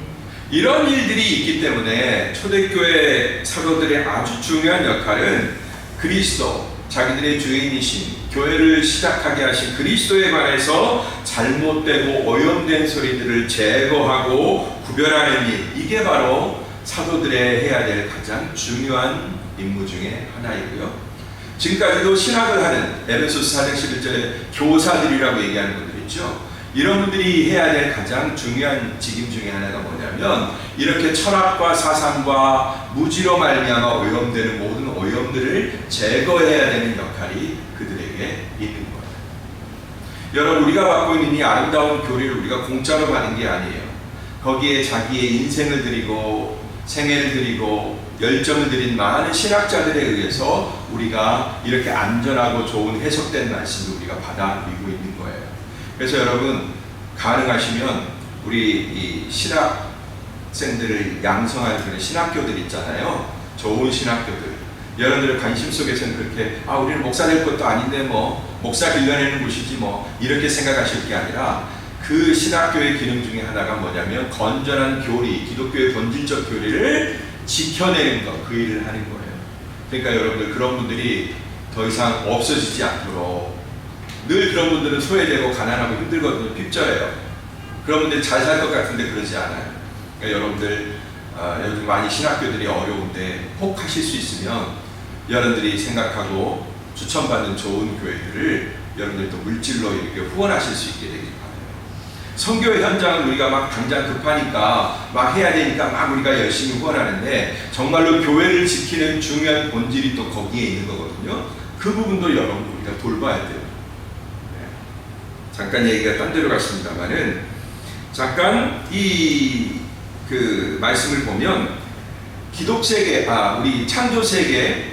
이런 일들이 있기 때문에 초대교회 사도들의 아주 중요한 역할은 그리스도, 자기들의 주인이신 교회를 시작하게 하신 그리스도에 관해서 잘못되고 오염된 소리들을 제거하고 구별하는 일, 이게 바로 사도들의 해야 될 가장 중요한 임무 중에 하나이고요. 지금까지도 신학을 하는 에베소서 4장 11절에 교사들이라고 얘기하는 분들 있죠. 이런 분들이 해야 될 가장 중요한 직임 중에 하나가 뭐냐면 이렇게 철학과 사상과 무지로 말미암아 오염되는 모든 오염들을 제거해야 되는 역할이 그들에게 있는 거예요. 여러분, 우리가 받고 있는 이 아름다운 교리를 우리가 공짜로 받은 게 아니에요. 거기에 자기의 인생을 드리고 생애를 드리고 열정을 들인 많은 신학자들에 의해서 우리가 이렇게 안전하고 좋은 해석된 말씀을 우리가 받아들이고 있는 거예요. 그래서 여러분, 가능하시면 우리 이 신학생들을 양성할 그런 신학교들 있잖아요. 좋은 신학교들. 여러분들의 관심 속에서는 그렇게 우리는 목사 될 것도 아닌데 뭐 목사 길러내는 곳이지 뭐 이렇게 생각하실 게 아니라 그 신학교의 기능 중에 하나가 뭐냐면 건전한 교리, 기독교의 본질적 교리를 지켜내는 것, 그 일을 하는 거예요. 그러니까 여러분들, 그런 분들이 더 이상 없어지지 않도록, 늘 그런 분들은 소외되고 가난하고 힘들거든요. 핍절해요. 그런 분들이 잘 살 것 같은데 그러지 않아요. 그러니까 여러분들, 요즘 많이 신학교들이 어려운데 혹 하실 수 있으면 여러분들이 생각하고 추천받는 좋은 교회들을 여러분들도 물질로 이렇게 후원하실 수 있게 되길 바라요. 선교 현장은 우리가 막 당장 급하니까 막 해야 되니까 막 우리가 열심히 후원하는데 정말로 교회를 지키는 중요한 본질이 또 거기에 있는 거거든요. 그 부분도 여러분 우리가 돌봐야 돼요. 네. 잠깐 얘기가 딴 데로 갔습니다만은 잠깐 그 말씀을 보면 기독세계, 우리 창조세계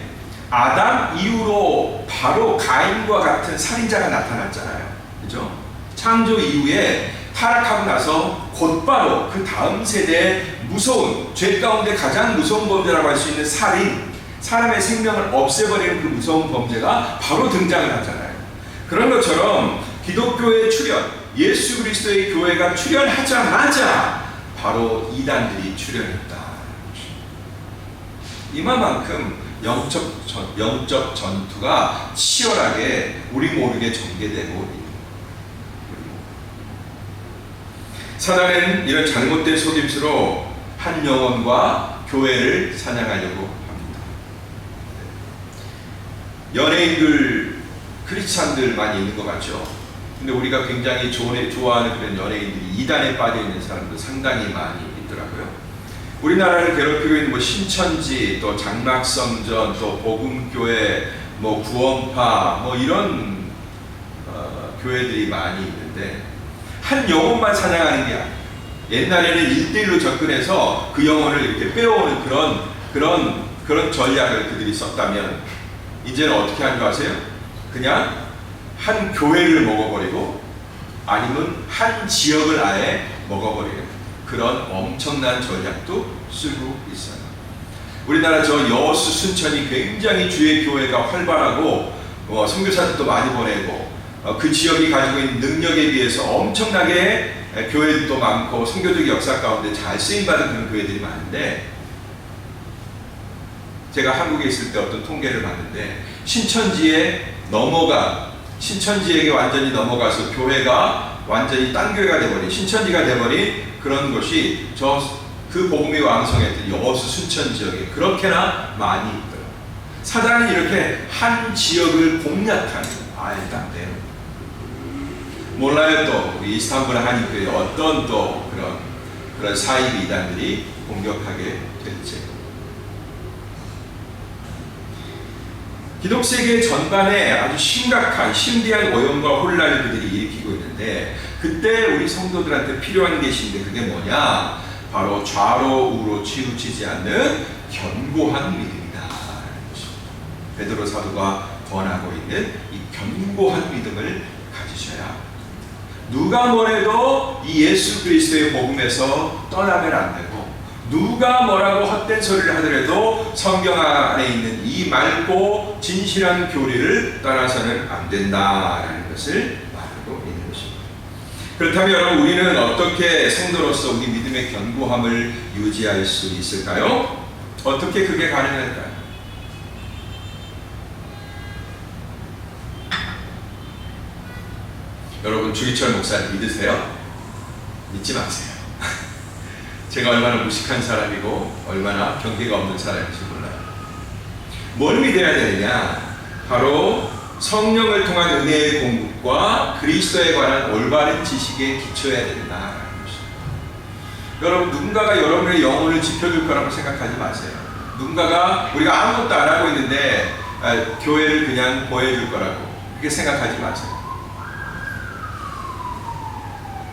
아담 이후로 바로 가인과 같은 살인자가 나타났잖아요. 그죠? 창조 이후에 타락하고 나서 곧바로 그 다음 세대의 무서운, 죄 가운데 가장 무서운 범죄라고 할 수 있는 살인, 사람의 생명을 없애버리는 그 무서운 범죄가 바로 등장을 하잖아요. 그런 것처럼 기독교의 출현, 예수 그리스도의 교회가 출현하자마자 바로 이단들이 출현했다. 이만큼 영적 전투가 치열하게 우리 모르게 전개되고 있는. 사단은 이런 잘못된 속임수로 한 영혼과 교회를 사냥하려고 합니다. 연예인들, 크리스찬들 많이 있는 것 같죠. 근데 우리가 굉장히 좋아하는 그런 연예인들이 이단에 빠져 있는 사람도 상당히 많이 있더라고요. 우리나라를 괴롭히고 있는 신천지, 또 장막성전, 또 복음교회, 구원파, 이런 교회들이 많이 있는데 한 영혼만 사냥하는 게 아니에요. 옛날에는 1대1로 접근해서 그 영혼을 이렇게 빼오는 그런 전략을 그들이 썼다면 이제는 어떻게 하는 줄 아세요? 그냥 한 교회를 먹어버리고 아니면 한 지역을 아예 먹어버리는 그런 엄청난 전략도 쓰고 있어요. 우리나라 저 여수 순천이 굉장히 주의 교회가 활발하고 선교사들도 많이 보내고 그 지역이 가지고 있는 능력에 비해서 엄청나게 교회들도 많고 선교적 역사 가운데 잘 쓰임받은 그런 교회들이 많은데, 제가 한국에 있을 때 어떤 통계를 봤는데 신천지에게 완전히 넘어가서 교회가 완전히 딴 교회가 돼버린, 신천지가 돼버린 그런 곳이 그 복음이 왕성했던 여수 순천 지역에 그렇게나 많이 있더라고요. 사단은 이렇게 한 지역을 공략하는, 일단 돼요. 몰라요. 또 우리 이스탄불 한인교회 어떤 또 그런 사이비 이단들이 공격하게 될지. 기독세계 전반에 아주 심각한 심대한 오염과 혼란을 그들이 일으키고 있는데, 그때 우리 성도들한테 필요한 것인데 그게 뭐냐? 바로 좌로 우로 치우치지 않는 견고한 믿음이다. 베드로 사도가 권하고 있는 이 견고한 믿음을 가지셔야 합니다. 누가 뭐래도 이 예수 그리스도의 복음에서 떠나면 안 되고, 누가 뭐라고 헛된 소리를 하더라도 성경 안에 있는 이 맑고 진실한 교리를 떠나서는 안 된다라는 것을 말하고 있는 것입니다. 그렇다면 여러분, 우리는 어떻게 성도로서 우리 믿음의 견고함을 유지할 수 있을까요? 어떻게 그게 가능할까요? 여러분 주기철 목사님 믿으세요? 믿지 마세요. 제가 얼마나 무식한 사람이고 얼마나 경계가 없는 사람인지 몰라요. 뭘 믿어야 되느냐? 바로 성령을 통한 은혜의 공급과 그리스도에 관한 올바른 지식에 기초해야 된다라는 것입니다. 여러분, 누군가가 여러분의 영혼을 지켜줄 거라고 생각하지 마세요. 누군가가 우리가 아무것도 안 하고 있는데 교회를 그냥 보여줄 거라고 그렇게 생각하지 마세요.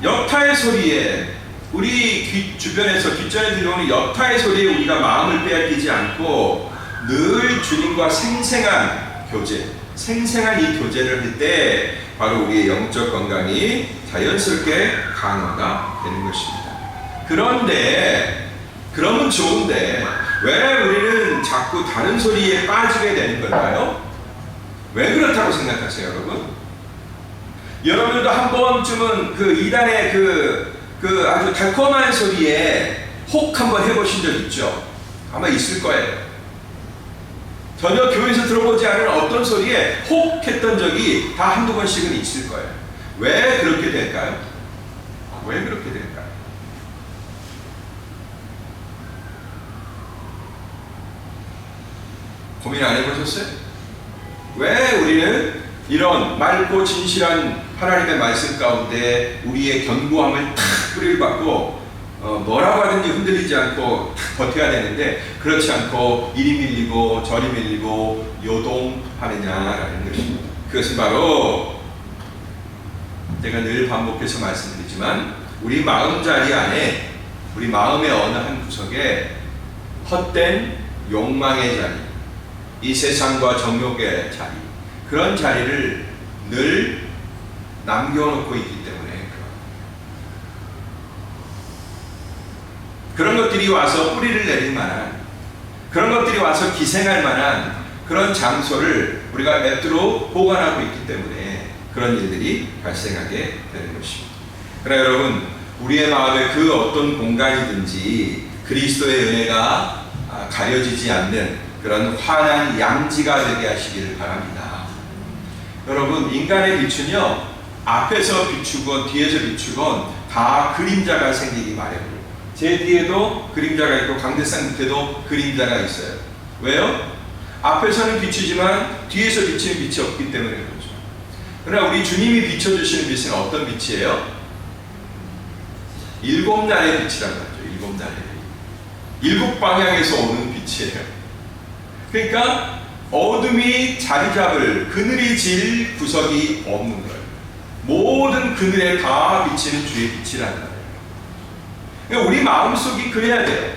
역타의 소리에, 우리 주변에서 뒷전에 들려오는 역타의 소리에 우리가 마음을 빼앗기지 않고 늘 주님과 생생한 교제, 생생한 이 교제를 할 때 바로 우리의 영적 건강이 자연스럽게 강화가 되는 것입니다. 그런데 그러면 좋은데 왜 우리는 자꾸 다른 소리에 빠지게 되는 걸까요? 왜 그렇다고 생각하세요, 여러분? 여러분들도 한 번쯤은 그 이단의 그 아주 달콤한 소리에 혹 한번 해보신 적 있죠? 아마 있을 거예요. 전혀 교회에서 들어보지 않은 어떤 소리에 혹 했던 적이 다 한두 번씩은 있을 거예요. 왜 그렇게 될까요? 왜 그렇게 될까요? 고민 안 해보셨어요? 왜 우리는 이런 맑고 진실한 하나님의 말씀 가운데 우리의 견고함을 탁 뿌리를 받고 뭐라고 하든지 흔들리지 않고 탁 버텨야 되는데 그렇지 않고 이리 밀리고 저리 밀리고 요동하느냐라는 것입니다. 그것은 바로 제가 늘 반복해서 말씀드리지만 우리 마음자리 안에, 우리 마음의 어느 한 구석에 헛된 욕망의 자리, 이 세상과 정욕의 자리, 그런 자리를 늘 남겨놓고 있기 때문에 그런 것들이 와서 뿌리를 내릴 만한, 그런 것들이 와서 기생할 만한 그런 장소를 우리가 랩트로 보관하고 있기 때문에 그런 일들이 발생하게 되는 것입니다. 그러나 여러분, 우리의 마음에 그 어떤 공간이든지 그리스도의 은혜가 가려지지 않는 그런 환한 양지가 되게 하시기를 바랍니다. 여러분, 인간의 빛은요, 앞에서 비추건 뒤에서 비추건 다 그림자가 생기기 마련이에요. 제 뒤에도 그림자가 있고 강대상 밑에도 그림자가 있어요. 왜요? 앞에서는 비추지만 뒤에서 비치는 빛이 없기 때문에 그렇죠. 그러나 우리 주님이 비춰주시는 빛은 어떤 빛이에요? 일곱 날의 빛이라고 하죠. 일곱 날의 빛. 일곱 방향에서 오는 빛이에요. 그러니까 어둠이 자리 잡을, 그늘이 질 구석이 없는 거예요. 모든 그늘에 다 비치는 주의 빛이라는 거예요. 그러니까 우리 마음속이 그래야 돼요.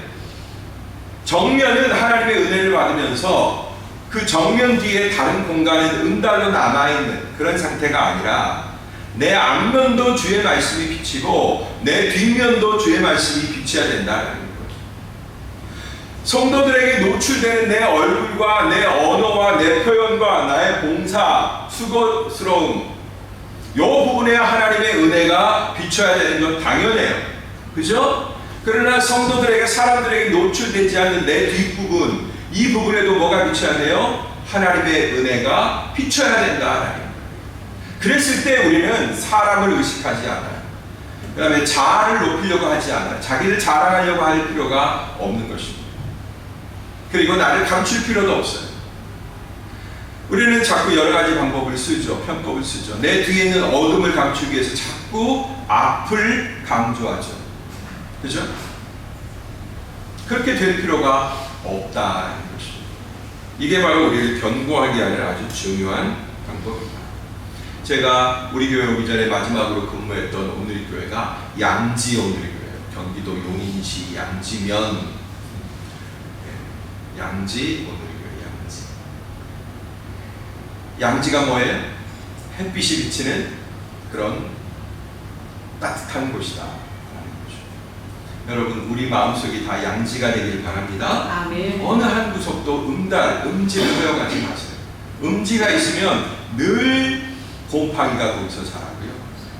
정면은 하나님의 은혜를 받으면서 그 정면 뒤에 다른 공간은 응달로 남아있는 그런 상태가 아니라 내 앞면도 주의 말씀이 비치고 내 뒷면도 주의 말씀이 비쳐야 된다는 거예요. 성도들에게 노출되는 내 얼굴과 내 언어와 내 표현과 나의 봉사, 수고스러움, 이 부분에 하나님의 은혜가 비춰야 되는 건 당연해요. 그죠? 그러나 성도들에게, 사람들에게 노출되지 않는 내 뒷부분, 이 부분에도 뭐가 비춰야 돼요? 하나님의 은혜가 비춰야 된다. 그랬을 때 우리는 사람을 의식하지 않아요. 그 다음에 자아를 높이려고 하지 않아요. 자기를 자랑하려고 할 필요가 없는 것입니다. 그리고 나를 감출 필요도 없어요. 우리는 자꾸 여러 가지 방법을 쓰죠. 편법을 쓰죠. 내 뒤에 있는 어둠을 감추기 위해서 자꾸 앞을 강조하죠. 그죠? 그렇게 될 필요가 없다는 것입니다. 이게 바로 우리를 견고하게 하는 아주 중요한 방법입니다. 제가 우리 교회 오기 전에 마지막으로 근무했던 오늘의 교회가 양지 오늘의 교회예요. 경기도 용인시 양지면 양지 오늘의 교회 양지. 양지가 뭐예요? 햇빛이 비치는 그런 따뜻한 곳이다. 여러분, 우리 마음속이 다 양지가 되길 바랍니다. 아멘. 어느 한 구석도 음지를 허용하지 마세요. 음지가 있으면 늘 곰팡이가 거기서 자라고요.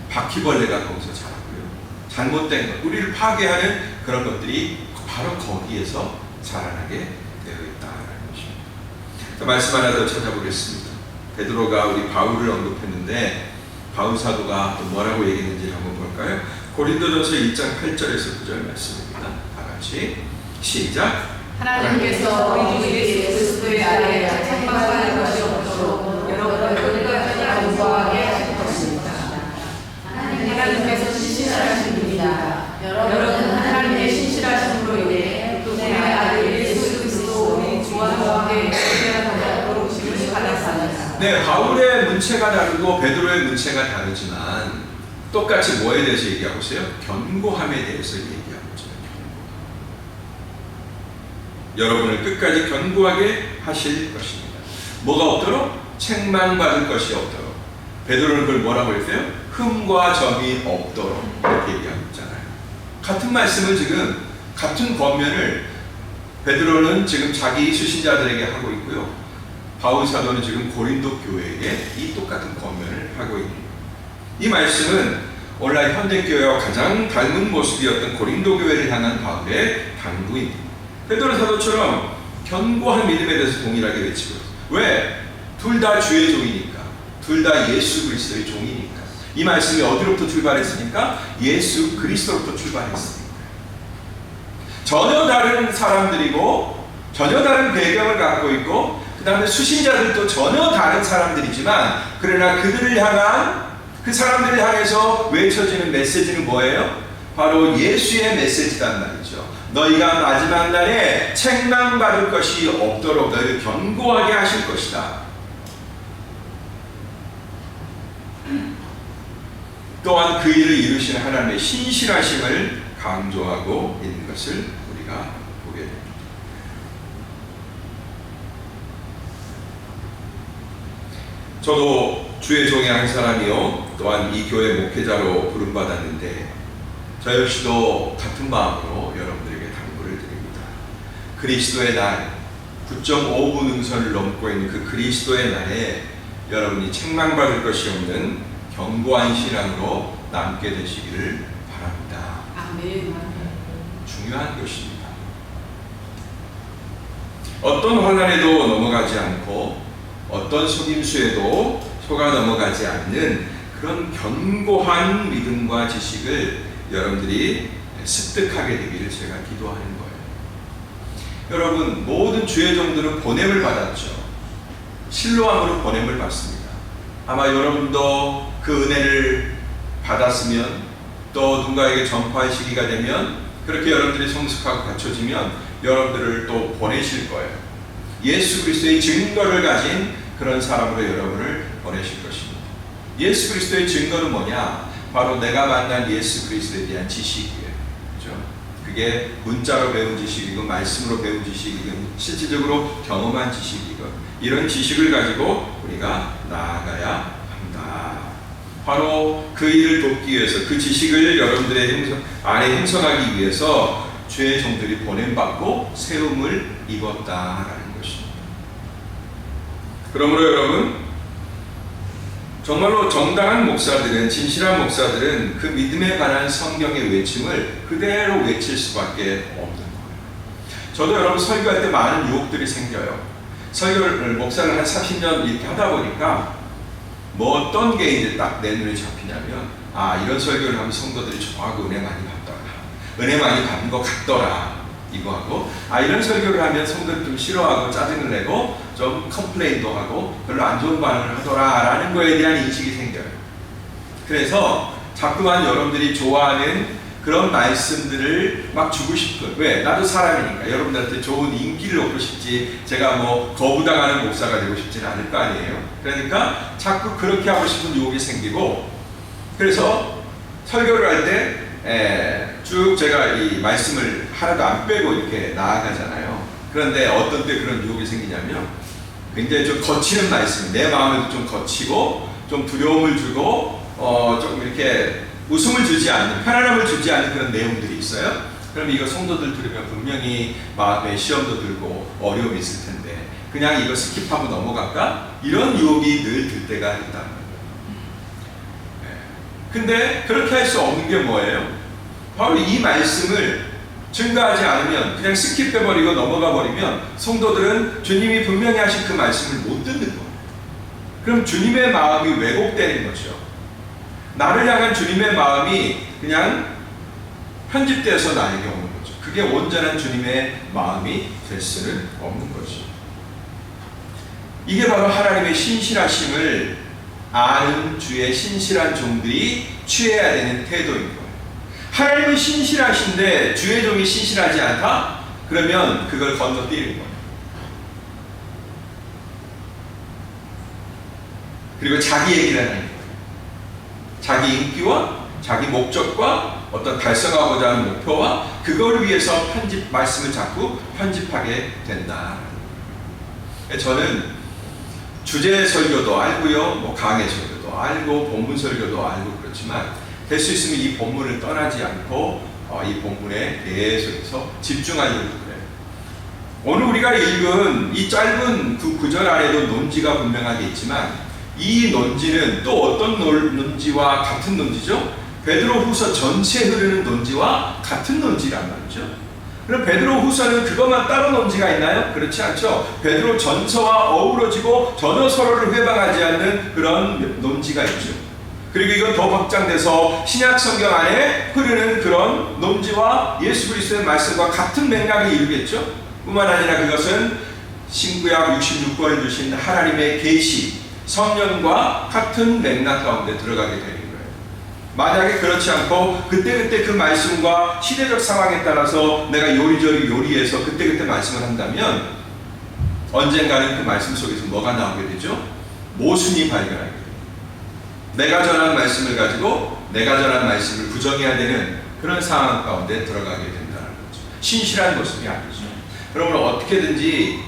바퀴벌레가 거기서 자라고요. 잘못된 것, 우리를 파괴하는 그런 것들이 바로 거기에서 자라나게 되어 있다는 것입니다. 말씀 하나 더 찾아보겠습니다. 베드로가 우리 바울을 언급했는데 바울 사도가 또 뭐라고 얘기했는지 한번 볼까요? 고린도전서 1장 8절에서 9절 말씀입니다. 다 같이 시작. 하나님께서 우리 주 예수 그리스도의 아래 책망받을 것이 없도록 여러분을 끝까지 견고하게 하실 것입니다. 하나님께서 신실하신 분이다. 여러분은 하나님의 신실하심으로 인해 그분의 아들 예수 그리스도 우리 주와 함께 예배하는 부르심을 받았습니다. 네, 바울의 문체가 다르고 베드로의 문체가 다르지만 똑같이 뭐에 대해서 얘기하고 있어요? 견고함에 대해서 얘기하고 있어요. 여러분을 끝까지 견고하게 하실 것입니다. 뭐가 없도록? 책망받을 것이 없도록. 베드로는 그걸 뭐라고 했어요? 흠과 점이 없도록 이렇게 얘기하고 있잖아요. 같은 말씀을 지금 같은 권면을 베드로는 지금 자기 수신자들에게 하고 있고요. 바울 사도는 지금 고린도 교회에게 이 똑같은 권면을 하고 있는 거예요. 이 말씀은 오늘날 현대교회와 가장 닮은 모습이었던 고린도 교회를 향한 바울의 당부입니다. 베드로 사도처럼 견고한 믿음에 대해서 동일하게 외치고 있어요. 왜? 둘 다 주의 종이니까. 둘 다 예수 그리스도의 종이니까. 이 말씀이 어디로부터 출발했으니까? 예수 그리스도로부터 출발했으니까. 전혀 다른 사람들이고 전혀 다른 배경을 갖고 있고 그 다음에 수신자들도 전혀 다른 사람들이지만 그러나 그들을 향한 그 사람들을 향해서 외쳐지는 메시지는 뭐예요? 바로 예수의 메시지란 말이죠. 너희가 마지막 날에 책망받을 것이 없도록 너희를 견고하게 하실 것이다. 또한 그 일을 이루시는 하나님의 신실하심을 강조하고 있는 것을 우리가 보게 됩니다. 저도 주의 종의 한 사람이요 또한 이 교회 목회자로 부름받았는데 저 역시도 같은 마음으로 여러분들에게 당부를 드립니다. 그리스도의 날 9.5분 능선을 넘고 있는 그 그리스도의 날에 여러분이 책망받을 것이 없는 견고한 신앙으로 남게 되시기를 바랍니다. 아멘. 중요한 것입니다. 어떤 환난에도 넘어가지 않고 어떤 속임수에도 속아 넘어가지 않는 그런 견고한 믿음과 지식을 여러분들이 습득하게 되기를 제가 기도하는 거예요. 여러분 모든 주의 종들은 보냄을 받았죠. 실로암으로 보냄을 받습니다. 아마 여러분도 그 은혜를 받았으면 또 누군가에게 전파할 시기가 되면 그렇게 여러분들이 성숙하고 갖춰지면 여러분들을 또 보내실 거예요. 예수 그리스도의 증거를 가진 그런 사람으로 여러분을 보내실 것입니다. 예수 그리스도의 증거는 뭐냐? 바로 내가 만난 예수 그리스도에 대한 지식이에요. 그렇죠? 그게 문자로 배운 지식이고 말씀으로 배운 지식이고 실질적으로 경험한 지식이고 이런 지식을 가지고 우리가 나아가야 합니다. 바로 그 일을 돕기 위해서 그 지식을 여러분들의 안에 형성하기 위해서 주의 종들이 보냄받고 세움을 입었다라는 것입니다. 그러므로 여러분 정말로 정당한 목사들은 진실한 목사들은 그 믿음에 관한 성경의 외침을 그대로 외칠 수밖에 없는 거예요. 저도 여러분 설교할 때 많은 유혹들이 생겨요. 설교를 목사를 한 30년 이렇게 하다 보니까 뭐 어떤 게 이제 딱 내 눈에 잡히냐면 이런 설교를 하면 성도들이 좋아하고 은혜 많이 받더라. 은혜 많이 받는 것 같더라. 이거 하고 이런 설교를 하면 성도들 좀 싫어하고 짜증을 내고 좀 컴플레인도 하고 별로 안 좋은 반응을 하더라 라는 거에 대한 인식이 생겨요. 그래서 자꾸만 여러분들이 좋아하는 그런 말씀들을 막 주고 싶은 왜? 나도 사람이니까 여러분들한테 좋은 인기를 얻고 싶지 제가 뭐 거부당하는 목사가 되고 싶지는 않을 거 아니에요. 그러니까 자꾸 그렇게 하고 싶은 유혹이 생기고 그래서 설교를 할 때 쭉 제가 이 말씀을 하나도 안 빼고 이렇게 나아가잖아요. 그런데 어떤 때 그런 유혹이 생기냐면 굉장히 좀 거치는 말씀, 내 마음에도 좀 거치고 좀 두려움을 주고 조금 이렇게 웃음을 주지 않는, 편안함을 주지 않는 그런 내용들이 있어요. 그럼 이거 성도들 들으면 분명히 마음에 시험도 들고 어려움이 있을 텐데 그냥 이거 스킵하고 넘어갈까? 이런 유혹이 늘 들 때가 있다는 거예요. 근데 그렇게 할 수 없는 게 뭐예요? 바로 이 말씀을 증가하지 않으면 그냥 스킵해버리고 넘어가 버리면 성도들은 주님이 분명히 하신 그 말씀을 못 듣는 거예요. 그럼 주님의 마음이 왜곡되는 거죠. 나를 향한 주님의 마음이 그냥 편집돼서 나에게 오는 거죠. 그게 온전한 주님의 마음이 될 수는 없는 거죠. 이게 바로 하나님의 신실하심을 아는 주의 신실한 종들이 취해야 되는 태도인 거예요. 하나님은 신실하신데 주의 종이 신실하지 않다? 그러면 그걸 건너뛰는 거예요. 그리고 자기 얘기를 하는 거예요. 자기 인기와 자기 목적과 어떤 달성하고자 하는 목표와 그걸 위해서 말씀을 자꾸 편집하게 된다. 저는 주제 설교도 알고요, 뭐 강해 설교도 알고 본문 설교도 알고 그렇지만 될 수 있으면 이 본문을 떠나지 않고 이 본문에 계속해서 집중하려고 그래요. 오늘 우리가 읽은 이 짧은 그 구절 안에도 논지가 분명하게 있지만 이 논지는 또 어떤 논지와 같은 논지죠? 베드로후서 전체에 흐르는 논지와 같은 논지란 말이죠. 그럼 베드로후서는 그것만 따로 논지가 있나요? 그렇지 않죠. 베드로 전서와 어우러지고 전혀 서로를 회방하지 않는 그런 논지가 있죠. 그리고 이건 더 확장돼서 신약 성경 안에 흐르는 그런 논지와 예수 그리스도의 말씀과 같은 맥락을 이루겠죠. 뿐만 아니라 그것은 신구약 66권을 주신 하나님의 계시, 성령과 같은 맥락 가운데 들어가게 되는 거예요. 만약에 그렇지 않고 그때그때 그 말씀과 시대적 상황에 따라서 내가 요리조리 요리해서 그때그때 말씀을 한다면 언젠가는 그 말씀 속에서 뭐가 나오게 되죠? 모순이 발견하게 돼요. 내가 전한 말씀을 가지고 내가 전한 말씀을 부정해야 되는 그런 상황 가운데 들어가게 된다는 거죠. 신실한 모습이 아니죠. 그러면 어떻게든지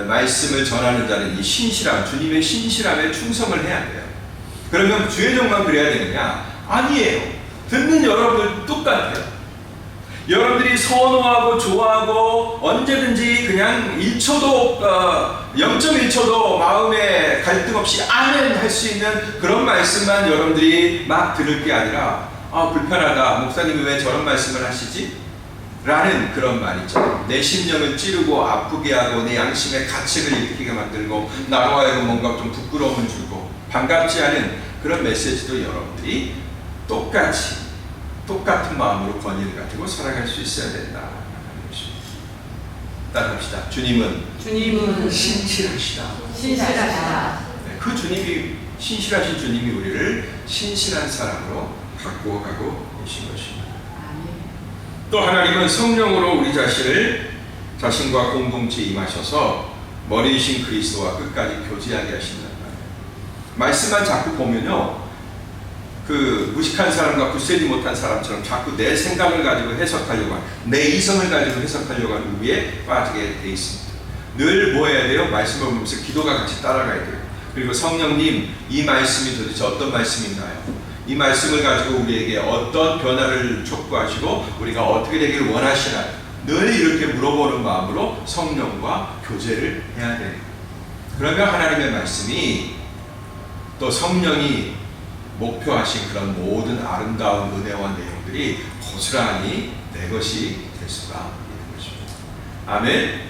말씀을 전하는 자는 이 신실함, 주님의 신실함에 충성을 해야 돼요. 그러면 주의 종만 그래야 되느냐? 아니에요. 듣는 여러분들 똑같아요. 여러분들이 선호하고 좋아하고 언제든지 그냥 1초도 0.1초도 마음에 갈등 없이 아멘 할 수 있는 그런 말씀만 여러분들이 막 들을 게 아니라 불편하다. 목사님이 왜 저런 말씀을 하시지? 라는 그런 말 있죠. 내 심령을 찌르고 아프게 하고 내 양심에 가책을 일으키게 만들고 나로 하여금 뭔가 좀 부끄러움을 주고 반갑지 않은 그런 메시지도 여러분들이 똑같은 마음으로 권위를 가지고 살아갈 수 있어야 된다. 따라합시다. 주님은 신실하시다. 네, 그 주님이 신실하신 주님이 우리를 신실한 사람으로 바꾸어 가고 계신 것입니다. 또 하나님은 성령으로 우리 자신과 공동체에 임하셔서 머리이신 그리스도와 끝까지 교제하게 하신단 말이에요. 말씀만 자꾸 보면요, 그 무식한 사람과 굳세지 못한 사람처럼 자꾸 내 생각을 가지고 해석하려고 하는, 내 이성을 가지고 해석하려고 하는 위에 빠지게 돼 있습니다. 늘 뭐 해야 돼요? 말씀을 보면서 기도가 같이 따라가야 돼요. 그리고 성령님, 이 말씀이 도대체 어떤 말씀인가요? 이 말씀을 가지고 우리에게 어떤 변화를 촉구하시고 우리가 어떻게 되기를 원하시나요? 늘 이렇게 물어보는 마음으로 성령과 교제를 해야 돼요. 그러면 하나님의 말씀이 또 성령이 목표하신 그런 모든 아름다운 은혜와 내용들이 고스란히 내 것이 될 수가 있는 것입니다. 아멘.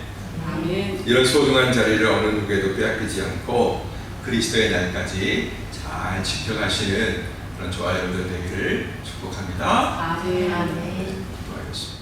아멘. 이런 소중한 자리를 어느 누구에도 빼앗기지 않고 그리스도의 날까지 잘 지켜가시는 그런 저와 여러분들 되기를 축복합니다. 아멘. 아멘. 기도하겠습니다.